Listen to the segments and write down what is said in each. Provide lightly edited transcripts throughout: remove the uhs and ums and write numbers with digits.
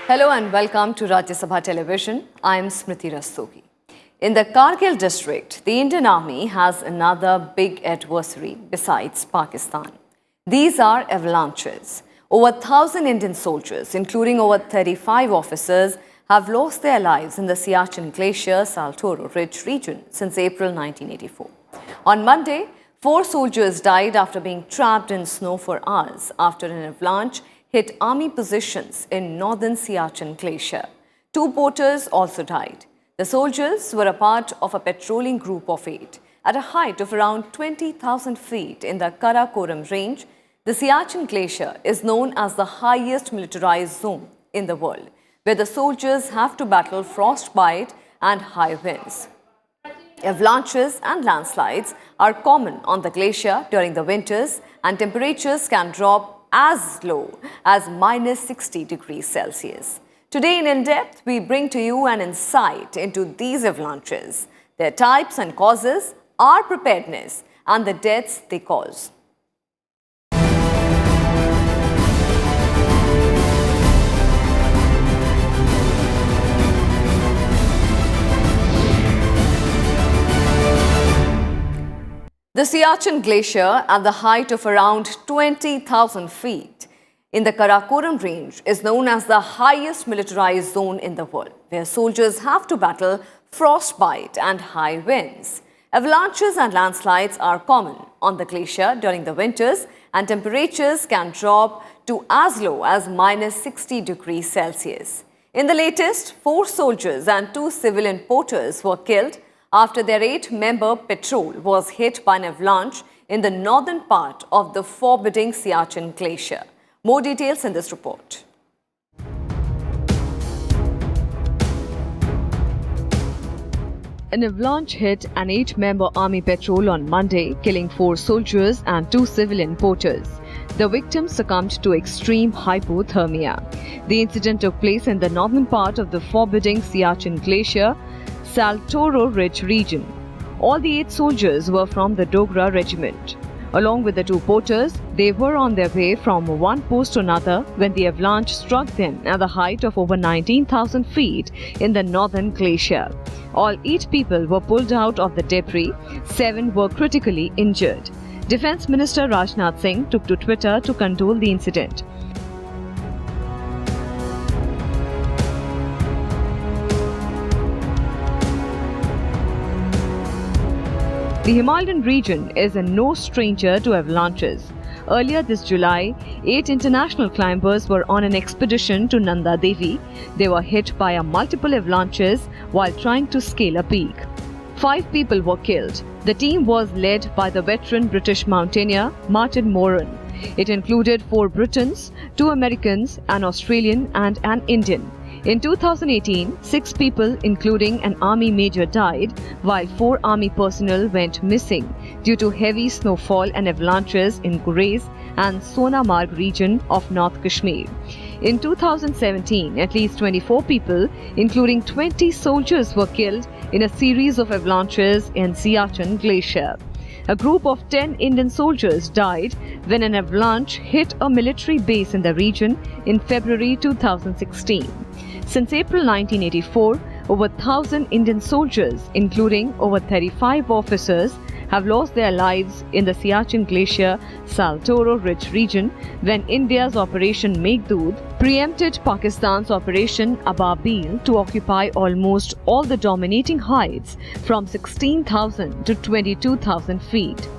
Hello and welcome to Rajya Sabha Television. I am Smriti Rastogi. In the Kargil district, the Indian Army has another big adversary besides Pakistan. These are Avalanches. Over 1,000 Indian soldiers, including over 35 officers, have lost their lives in the Siachen Glacier-Saltoro Ridge region since April 1984. On Monday, 4 soldiers died after being trapped in snow for hours after an avalanche hit army positions in northern Siachen Glacier. 2 porters also died. The soldiers were a part of a patrolling group of 8 at a height of around 20,000 feet in the Karakoram range. The Siachen Glacier is known as the highest militarized zone in the world, where the soldiers have to battle frostbite and high winds. Avalanches and landslides are common on the glacier during the winters, and temperatures can drop as low as minus 60 degrees Celsius. Today in depth, we bring to you an insight into these avalanches, their types and causes, our preparedness, and the deaths they cause. The Siachen Glacier, at the height of around 20,000 feet in the Karakoram range, is known as the highest militarized zone in the world, where soldiers have to battle frostbite and high winds. Avalanches and landslides are common on the glacier during the winters, and temperatures can drop to as low as minus 60 degrees Celsius. In the latest, 4 soldiers and 2 civilian porters were killed after their 8-member patrol was hit by an avalanche in the northern part of the forbidding Siachen Glacier. More details in this report. An avalanche hit an 8-member army patrol on Monday, killing 4 soldiers and 2 civilian porters. The victims succumbed to extreme hypothermia. The incident took place in the northern part of the forbidding Siachen Glacier-Saltoro Ridge region. All the 8 soldiers were from the Dogra regiment. Along with the 2 porters, they were on their way from one post to another when the avalanche struck them at the height of over 19,000 feet in the northern glacier. All 8 people were pulled out of the debris. 7 were critically injured. Defence Minister Rajnath Singh took to Twitter to condole the incident. The Himalayan region is no stranger to avalanches. Earlier this July, 8 international climbers were on an expedition to Nanda Devi. They were hit by multiple avalanches while trying to scale a peak. 5 people were killed. The team was led by the veteran British mountaineer Martin Moran. It included 4 Britons, 2 Americans, an Australian and an Indian. In 2018, 6 people, including an army major, died, while 4 army personnel went missing due to heavy snowfall and avalanches in Gurez and Sonamarg region of North Kashmir. In 2017, at least 24 people, including 20 soldiers, were killed in a series of avalanches in Siachen Glacier. A group of 10 Indian soldiers died when an avalanche hit a military base in the region in February 2016. Since April 1984, over 1,000 Indian soldiers, including over 35 officers, have lost their lives in the Siachen Glacier-Saltoro Ridge region when India's Operation Meghdoot preempted Pakistan's Operation Ababil to occupy almost all the dominating heights from 16,000 to 22,000 feet.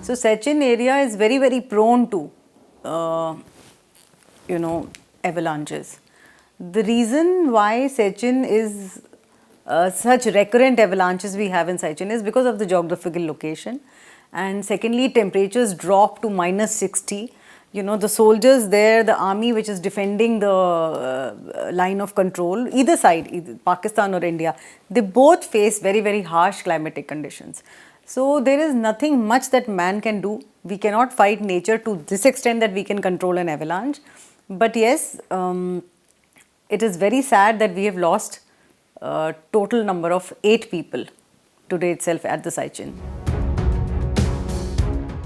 So Siachen area is very, very prone to avalanches. The reason why Siachen is such recurrent avalanches we have in Siachen is because of the geographical location, and secondly, temperatures drop to minus 60. The soldiers there, the army which is defending the line of control, either side, either Pakistan or India, they both face very, very harsh climatic conditions. So there is nothing much that man can do. We cannot fight nature to this extent that we can control an avalanche. But yes, it is very sad that we have lost a total number of 8 people today itself at the Siachen.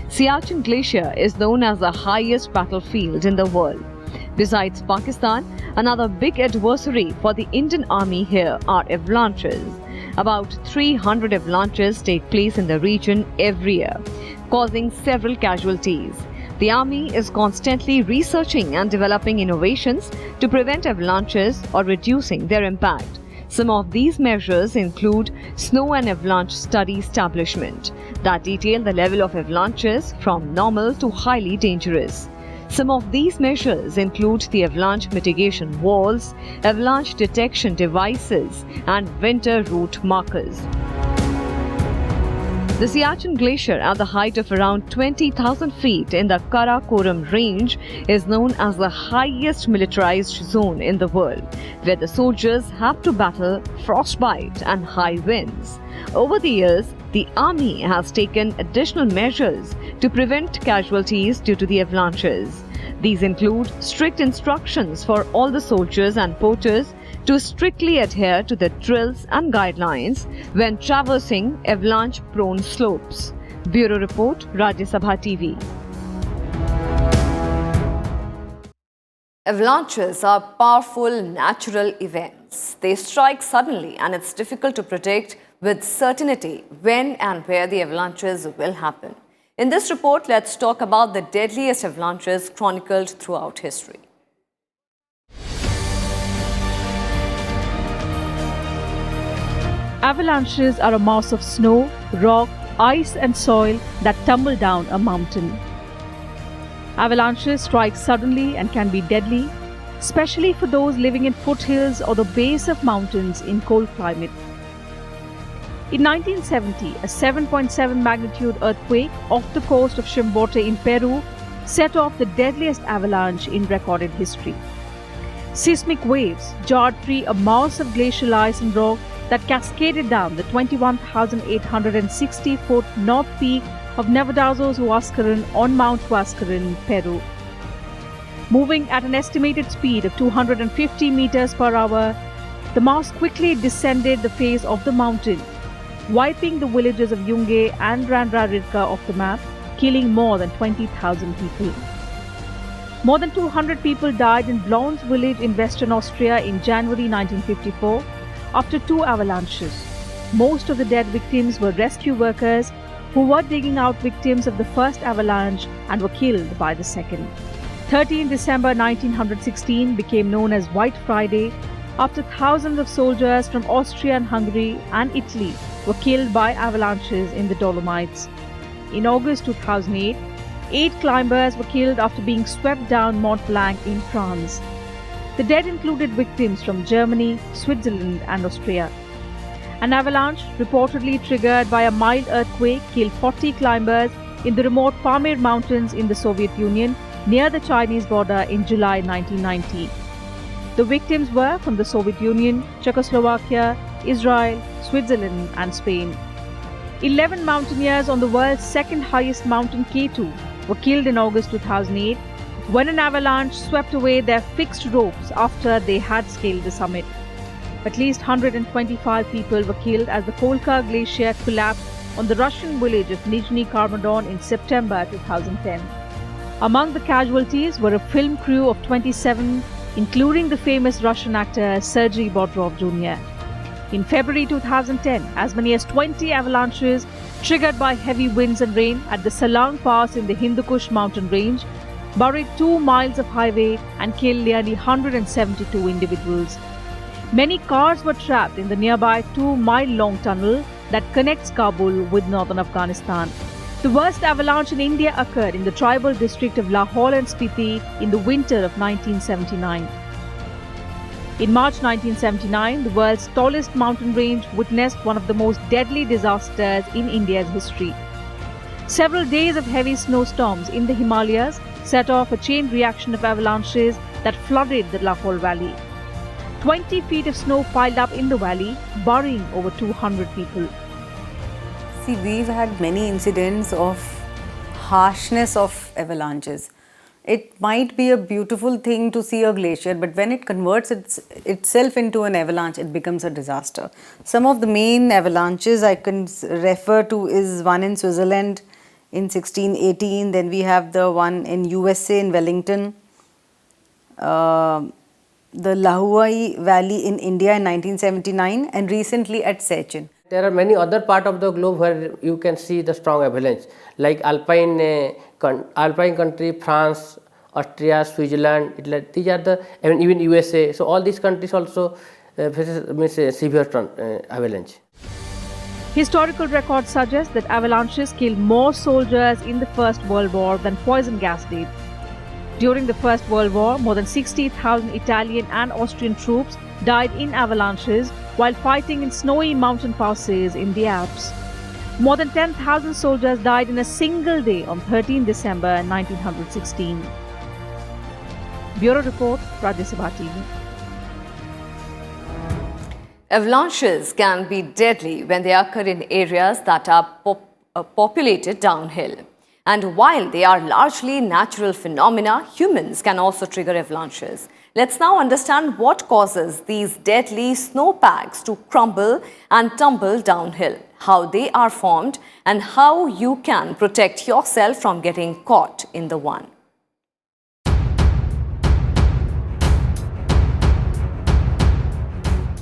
Siachen Glacier is known as the highest battlefield in the world. Besides Pakistan, another big adversary for the Indian Army here are avalanches. About 300 avalanches take place in the region every year, causing several casualties. The Army is constantly researching and developing innovations to prevent avalanches or reducing their impact. Some of these measures include Snow and Avalanche Study Establishment that detail the level of avalanches from normal to highly dangerous. Some of these measures include the avalanche mitigation walls, avalanche detection devices, and winter route markers. The Siachen Glacier, at the height of around 20,000 feet in the Karakoram range, is known as the highest militarized zone in the world, where the soldiers have to battle frostbite and high winds. Over the years, the Army has taken additional measures to prevent casualties due to the avalanches. These include strict instructions for all the soldiers and porters to strictly adhere to the drills and guidelines when traversing avalanche-prone slopes. Bureau Report, Rajya Sabha TV. Avalanches are powerful natural events. They strike suddenly, and it's difficult to predict with certainty when and where the avalanches will happen. In this report, let's talk about the deadliest avalanches chronicled throughout history. Avalanches are a mass of snow, rock, ice and soil that tumble down a mountain. Avalanches strike suddenly and can be deadly, especially for those living in foothills or the base of mountains in cold climate. In 1970, a 7.7 magnitude earthquake off the coast of Chimbote in Peru set off the deadliest avalanche in recorded history. Seismic waves jarred free a mass of glacial ice and rock that cascaded down the 21,860-foot north peak of Nevada's Huascaran on Mount Huascaran, Peru. Moving at an estimated speed of 250 meters per hour, the mass quickly descended the face of the mountain, wiping the villages of Yunge and Randrarirka off the map, killing more than 20,000 people. More than 200 people died in Blons village in Western Austria in January 1954 after two avalanches. Most of the dead victims were rescue workers who were digging out victims of the first avalanche and were killed by the second. 13 December 1916 became known as White Friday after thousands of soldiers from Austria and Hungary and Italy were killed by avalanches in the Dolomites. In August 2008, 8 climbers were killed after being swept down Mont Blanc in France. The dead included victims from Germany, Switzerland and Austria. An avalanche, reportedly triggered by a mild earthquake, killed 40 climbers in the remote Pamir Mountains in the Soviet Union near the Chinese border in July 1990. The victims were from the Soviet Union, Czechoslovakia, Israel, Switzerland and Spain. 11 mountaineers on the world's second highest mountain K2 were killed in August 2008 when an avalanche swept away their fixed ropes after they had scaled the summit. At least 125 people were killed as the Kolka Glacier collapsed on the Russian village of Nizhny Karmadon in September 2010. Among the casualties were a film crew of 27, including the famous Russian actor Sergei Bodrov Jr. In February 2010, as many as 20 avalanches triggered by heavy winds and rain at the Salang Pass in the Hindu Kush mountain range buried 2 miles of highway and killed nearly 172 individuals. Many cars were trapped in the nearby 2-mile-long tunnel that connects Kabul with northern Afghanistan. The worst avalanche in India occurred in the tribal district of Lahaul-Spiti in the winter of 1979. In March 1979, the world's tallest mountain range witnessed one of the most deadly disasters in India's history. Several days of heavy snowstorms in the Himalayas set off a chain reaction of avalanches that flooded the Lahaul Valley. 20 feet of snow piled up in the valley, burying over 200 people. See, we've had many incidents of harshness of avalanches. It might be a beautiful thing to see a glacier, but when it converts itself into an avalanche, it becomes a disaster. Some of the main avalanches I can refer to is one in Switzerland in 1618, then we have the one in USA in Wellington, the Lahaul Valley in India in 1979 and recently at Siachen. There are many other parts of the globe where you can see the strong avalanche, like Alpine country, France, Austria, Switzerland. These are the, and even USA. So all these countries also faces severe avalanche. Historical records suggest that avalanches killed more soldiers in the First World War than poison gas did. During the First World War, more than 60,000 Italian and Austrian troops died in avalanches while fighting in snowy mountain passes in the Alps. More than 10,000 soldiers died in a single day on 13 December 1916. Bureau Report, Rajya Sabha TV. Avalanches can be deadly when they occur in areas that are populated downhill. And while they are largely natural phenomena, humans can also trigger avalanches. Let's now understand what causes these deadly snowpacks to crumble and tumble downhill, how they are formed, and how you can protect yourself from getting caught in the one.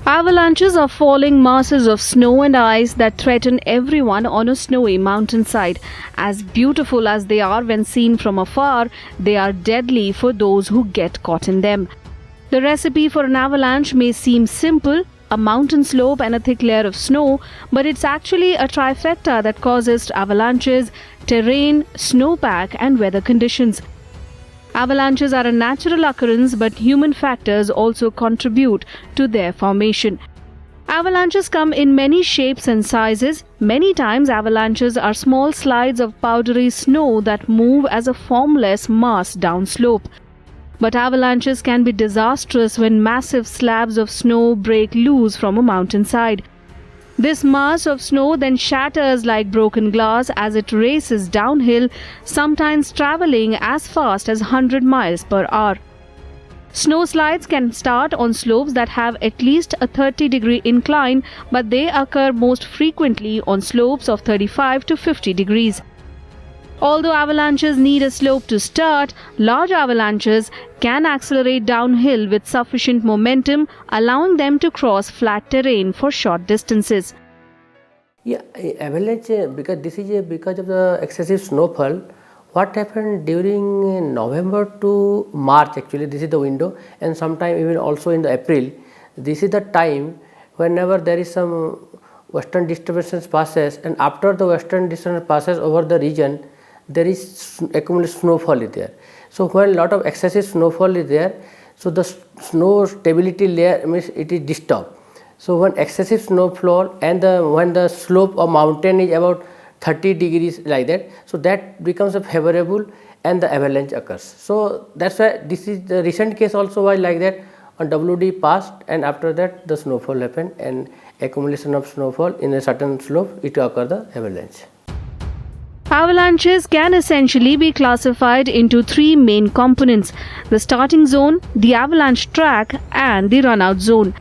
Avalanches are falling masses of snow and ice that threaten everyone on a snowy mountainside. As beautiful as they are when seen from afar, they are deadly for those who get caught in them. The recipe for an avalanche may seem simple, a mountain slope and a thick layer of snow, but it's actually a trifecta that causes avalanches: terrain, snowpack and weather conditions. Avalanches are a natural occurrence, but human factors also contribute to their formation. Avalanches come in many shapes and sizes. Many times avalanches are small slides of powdery snow that move as a formless mass downslope. But avalanches can be disastrous when massive slabs of snow break loose from a mountainside. This mass of snow then shatters like broken glass as it races downhill, sometimes traveling as fast as 100 miles per hour. Snow slides can start on slopes that have at least a 30-degree incline, but they occur most frequently on slopes of 35 to 50 degrees. Although avalanches need a slope to start, large avalanches can accelerate downhill with sufficient momentum, allowing them to cross flat terrain for short distances. Yeah, avalanche, because this is because of the excessive snowfall. What happened during November to March, actually this is the window, and sometime even also in the April, this is the time whenever there is some western disturbances passes, and after the western disturbance passes over the region, there is accumulated snowfall is there. So when a lot of excessive snowfall is there, so the snow stability layer means it is disturbed. So when excessive snowfall and when the slope of mountain is about 30 degrees like that, so that becomes a favorable and the avalanche occurs. So that's why this is the recent case also was like that. On WD passed, and after that the snowfall happened, and accumulation of snowfall in a certain slope, it occur the avalanche. Avalanches can essentially be classified into three main components: the starting zone, the avalanche track and the runout zone.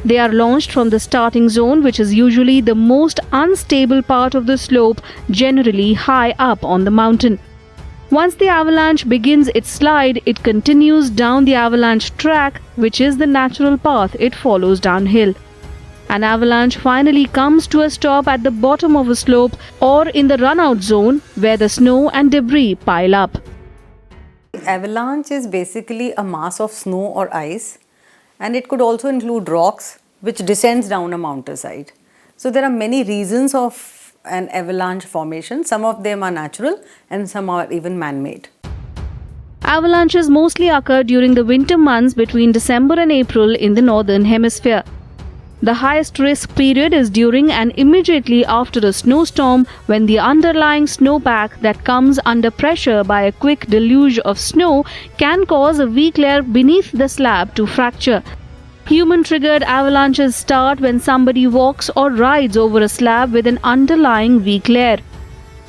They are launched from the starting zone, which is usually the most unstable part of the slope, generally high up on the mountain. Once the avalanche begins its slide, it continues down the avalanche track, which is the natural path it follows downhill. An avalanche finally comes to a stop at the bottom of a slope or in the runout zone where the snow and debris pile up. Avalanche is basically a mass of snow or ice, and it could also include rocks which descends down a mountainside. So there are many reasons of an avalanche formation. Some of them are natural and some are even man-made. Avalanches mostly occur during the winter months between December and April in the northern hemisphere. The highest risk period is during and immediately after a snowstorm, when the underlying snowpack that comes under pressure by a quick deluge of snow can cause a weak layer beneath the slab to fracture. Human-triggered avalanches start when somebody walks or rides over a slab with an underlying weak layer.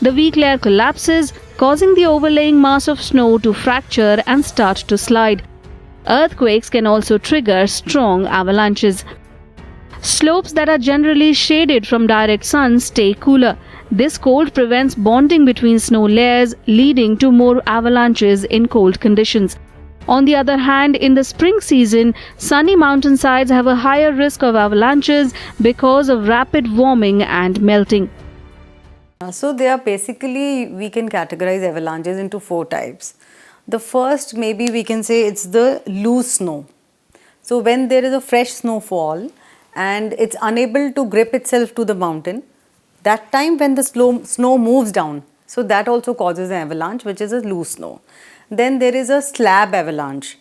The weak layer collapses, causing the overlaying mass of snow to fracture and start to slide. Earthquakes can also trigger strong avalanches. Slopes that are generally shaded from direct sun stay cooler. This cold prevents bonding between snow layers, leading to more avalanches in cold conditions. On the other hand, in the spring season, sunny mountainsides have a higher risk of avalanches because of rapid warming and melting. So they are basically, we can categorize avalanches into 4 types. The first, maybe we can say it's the loose snow. So when there is a fresh snowfall and it's unable to grip itself to the mountain, that time when the snow moves down, so that also causes an avalanche, which is a loose snow. Then there is a slab avalanche.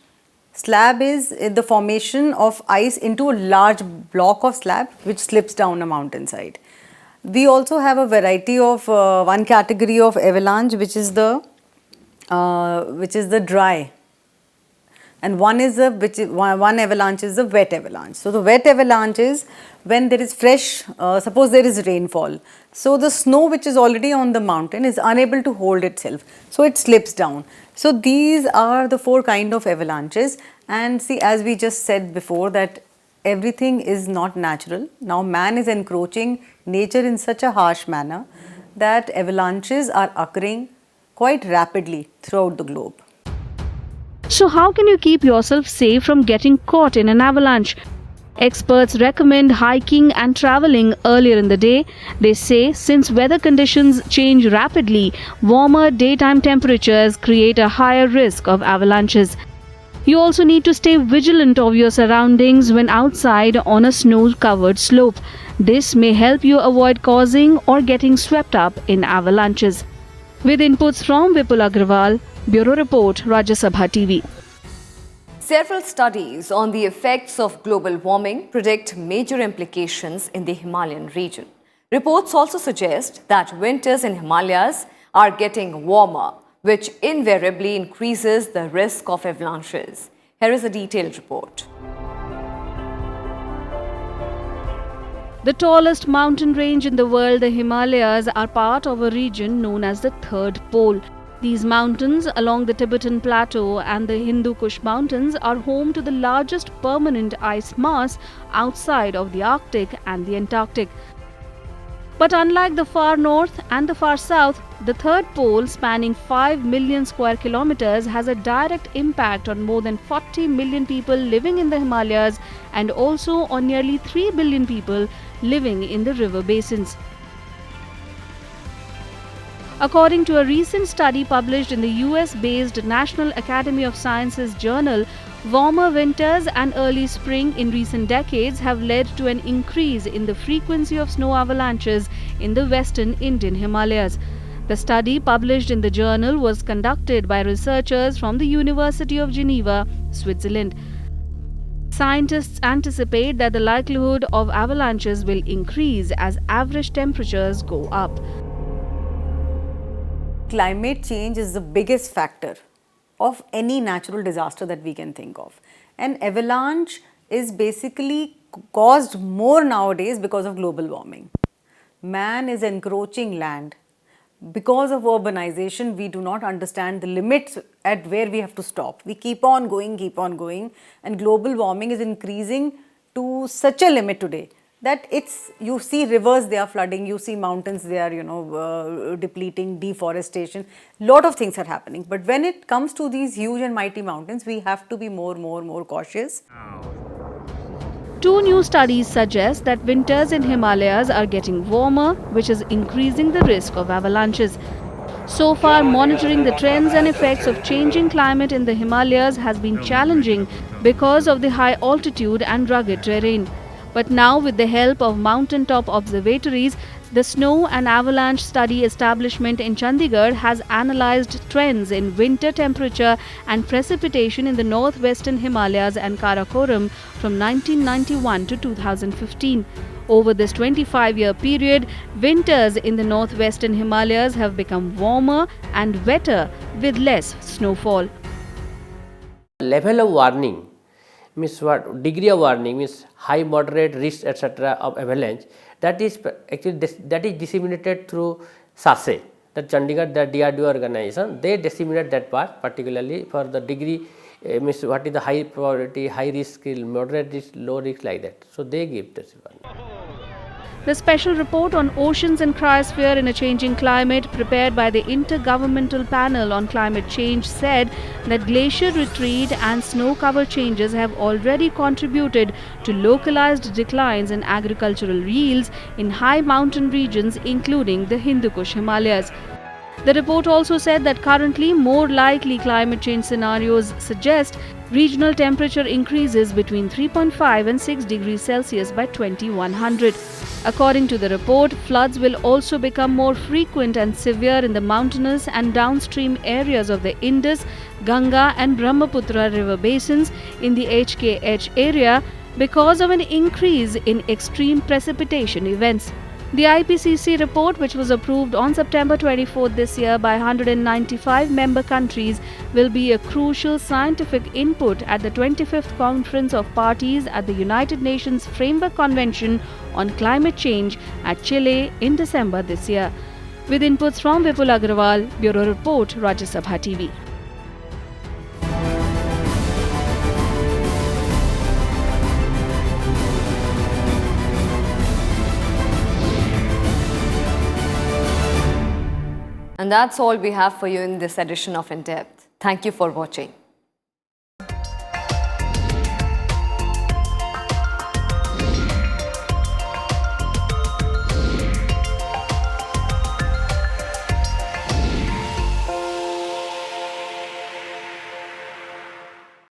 Slab is the formation of ice into a large block of slab which slips down a mountainside. We also have a variety of one category of avalanche which is the dry, and one avalanche is the wet avalanche. So the wet avalanche is when there is fresh, suppose there is rainfall. So the snow which is already on the mountain is unable to hold itself, so it slips down. So these are the 4 kind of avalanches. And see, as we just said before, that everything is not natural. Now man is encroaching nature in such a harsh manner that avalanches are occurring quite rapidly throughout the globe. So how can you keep yourself safe from getting caught in an avalanche? Experts recommend hiking and traveling earlier in the day. They say since weather conditions change rapidly, warmer daytime temperatures create a higher risk of avalanches. You also need to stay vigilant of your surroundings when outside on a snow-covered slope. This may help you avoid causing or getting swept up in avalanches. With inputs from Vipul Agrawal, Bureau Report, Rajya Sabha TV. Several studies on the effects of global warming predict major implications in the Himalayan region. Reports also suggest that winters in Himalayas are getting warmer, which invariably increases the risk of avalanches. Here is a detailed report. The tallest mountain range in the world, the Himalayas, are part of a region known as the Third Pole. These mountains along the Tibetan Plateau and the Hindu Kush Mountains are home to the largest permanent ice mass outside of the Arctic and the Antarctic. But unlike the far north and the far south, the third pole, spanning 5 million square kilometers, has a direct impact on more than 40 million people living in the Himalayas and also on nearly 3 billion people living in the river basins. According to a recent study published in the US-based National Academy of Sciences journal, warmer winters and early spring in recent decades have led to an increase in the frequency of snow avalanches in the western Indian Himalayas. The study, published in the journal, was conducted by researchers from the University of Geneva, Switzerland. Scientists anticipate that the likelihood of avalanches will increase as average temperatures go up. Climate change is the biggest factor of any natural disaster that we can think of. An avalanche is basically caused more nowadays because of global warming. Man is encroaching land. Because of urbanization, we do not understand the limits at where we have to stop. We keep on going, and global warming is increasing to such a limit today that you see rivers, they are flooding, you see mountains, they are depleting, deforestation, lot of things are happening. But when it comes to these huge and mighty mountains, we have to be more cautious. Two new studies suggest that winters in Himalayas are getting warmer, which is increasing the risk of avalanches. So far, monitoring the trends and effects of changing climate in the Himalayas has been challenging because of the high altitude and rugged terrain. But now, with the help of mountaintop observatories, the Snow and Avalanche Study Establishment in Chandigarh has analyzed trends in winter temperature and precipitation in the northwestern Himalayas and Karakoram from 1991 to 2015. Over this 25-year period, winters in the northwestern Himalayas have become warmer and wetter with less snowfall. Level of warning means what? Degree of warning means high, moderate, risk, etc. of avalanche. That is actually disseminated through SASE, the Chandigarh, the DRDO organization. They disseminate that part particularly for the degree, means what is the high probability, high risk, moderate risk, low risk, like that. So they give this one. The special report on oceans and cryosphere in a changing climate, prepared by the Intergovernmental Panel on Climate Change, said that glacier retreat and snow cover changes have already contributed to localized declines in agricultural yields in high mountain regions, including the Hindu Kush Himalayas. The report also said that currently more likely climate change scenarios suggest regional temperature increases between 3.5 and 6 degrees Celsius by 2100. According to the report, floods will also become more frequent and severe in the mountainous and downstream areas of the Indus, Ganga and Brahmaputra river basins in the HKH area because of an increase in extreme precipitation events. The IPCC report, which was approved on September 24 this year by 195 member countries, will be a crucial scientific input at the 25th Conference of Parties at the United Nations Framework Convention on Climate Change at Chile in December this year. With inputs from Vipul Agrawal, Bureau Report, Rajya Sabha TV. And that's all we have for you in this edition of In Depth. Thank you for watching.